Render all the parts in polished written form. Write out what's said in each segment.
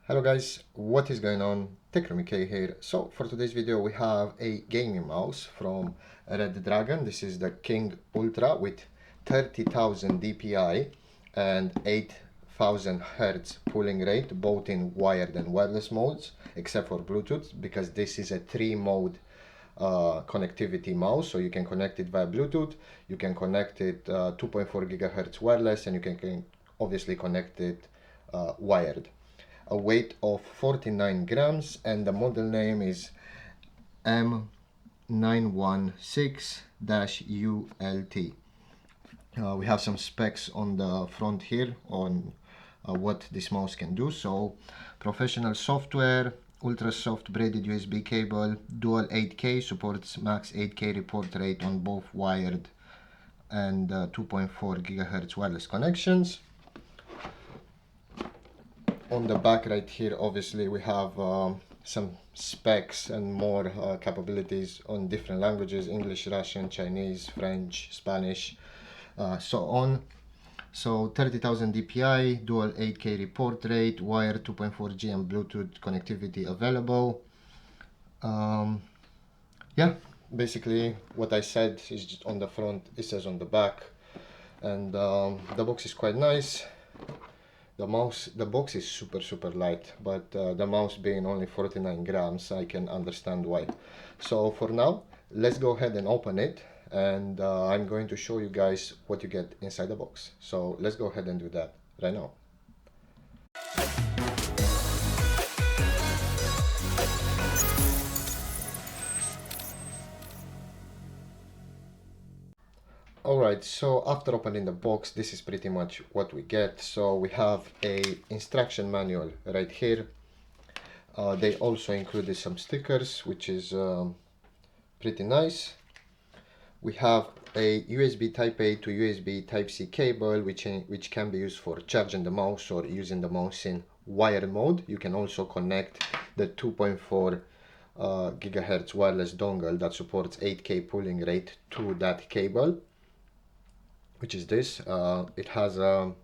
Hello guys, what is going on? Techroomuk here. So for today's video we have a gaming mouse from Redragon. This is the King Ultra with 30,000 dpi and 8,000 Hz pulling rate, both in wired and wireless modes, except for Bluetooth, because this is a 3-mode connectivity mouse. So you can connect it via Bluetooth, you can connect it 2.4 gigahertz wireless, and you can obviously connect it wired. A weight of 49 grams, and the model name is M916-ULT. We have some specs on the front here on what this mouse can do. So professional software, ultra soft braided USB cable, dual 8K, supports max 8K report rate on both wired and 2.4 gigahertz wireless connections. On the back right here, obviously we have some specs and more capabilities on different languages: English, Russian, Chinese, French, Spanish, so on. So 30,000 dpi, dual 8K report rate, wired 2.4G and Bluetooth connectivity available. Yeah, basically what I said is just on the front, it says on the back, and the box is quite nice. The box is super light, but the mouse being only 49 grams, I can understand why. So for now, let's go ahead and open it, and I'm going to show you guys what you get inside the box. So let's go ahead and do that right now. Alright, so after opening the box, this is pretty much what we get. So we have a instruction manual right here. They also included some stickers, which is pretty nice. We have a USB Type A to USB Type C cable, which can be used for charging the mouse or using the mouse in wired mode. You can also connect the 2.4 gigahertz wireless dongle that supports 8K pulling rate to that cable, which is this. It has a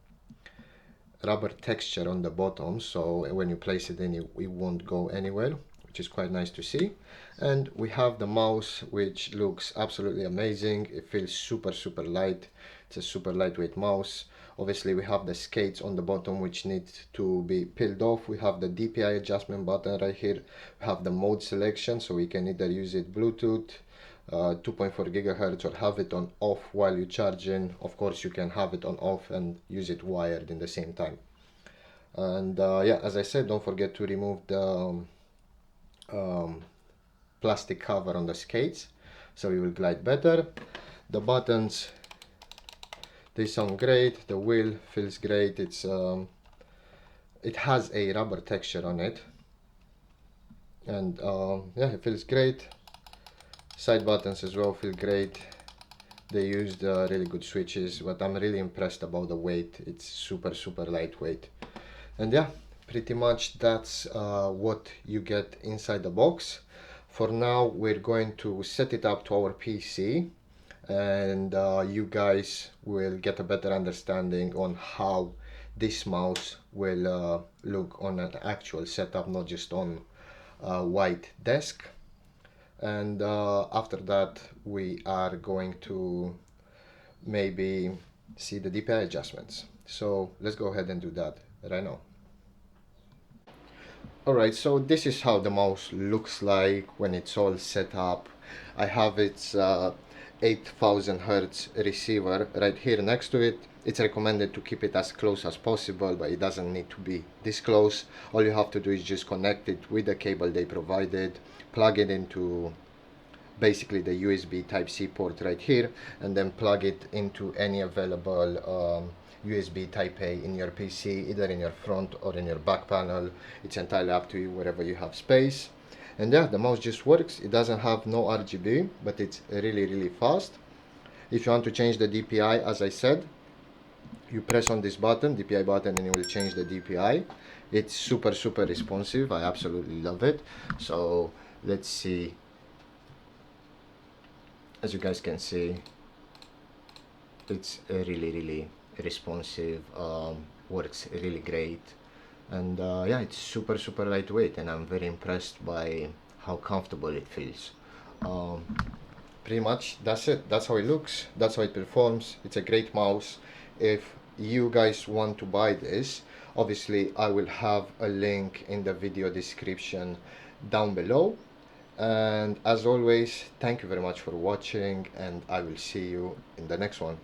rubber texture on the bottom, so when you place it in, it won't go anywhere, which is quite nice to see. And we have the mouse, which looks absolutely amazing. It feels super light. It's a super lightweight mouse. Obviously we have the skates on the bottom, which need to be peeled off. We have the DPI adjustment button right here. We have the mode selection, so we can either use it Bluetooth, 2.4 gigahertz, or have it on off while you're charging. Of course you can have it on off and use it wired in the same time. And yeah, as I said, don't forget to remove the plastic cover on the skates, so it will glide better. The buttons, they sound great. The wheel feels great. It has a rubber texture on it, and yeah, it feels great. Side buttons as well feel great. They used really good switches, but I'm really impressed about the weight. It's super lightweight. And yeah, pretty much that's what you get inside the box. For now, we're going to set it up to our PC, and you guys will get a better understanding on how this mouse will look on an actual setup, not just on a white desk. And after that, we are going to maybe see the DPI adjustments. So let's go ahead and do that right now. Alright, so this is how the mouse looks like when it's all set up. I have its 8,000 Hz receiver right here next to it. It's recommended to keep it as close as possible, but it doesn't need to be this close. All you have to do is just connect it with the cable they provided, plug it into basically the USB Type-C port right here, and then plug it into any available USB Type A in your PC, either in your front or in your back panel. It's entirely up to you, wherever you have space. And yeah, the mouse just works. It doesn't have no RGB, but it's really fast. If you want to change the DPI, as I said, you press on this button, DPI button, and it will change the DPI. It's super responsive. I absolutely love it. So let's see. As you guys can see, it's really responsive, works really great. And yeah, it's super lightweight, and I'm very impressed by how comfortable it feels. um, Pretty much that's it. That's how it looks, that's how it performs. It's a great mouse. If you guys want to buy this, obviously I will have a link in the video description down below. And as always, thank you very much for watching, and I will see you in the next one.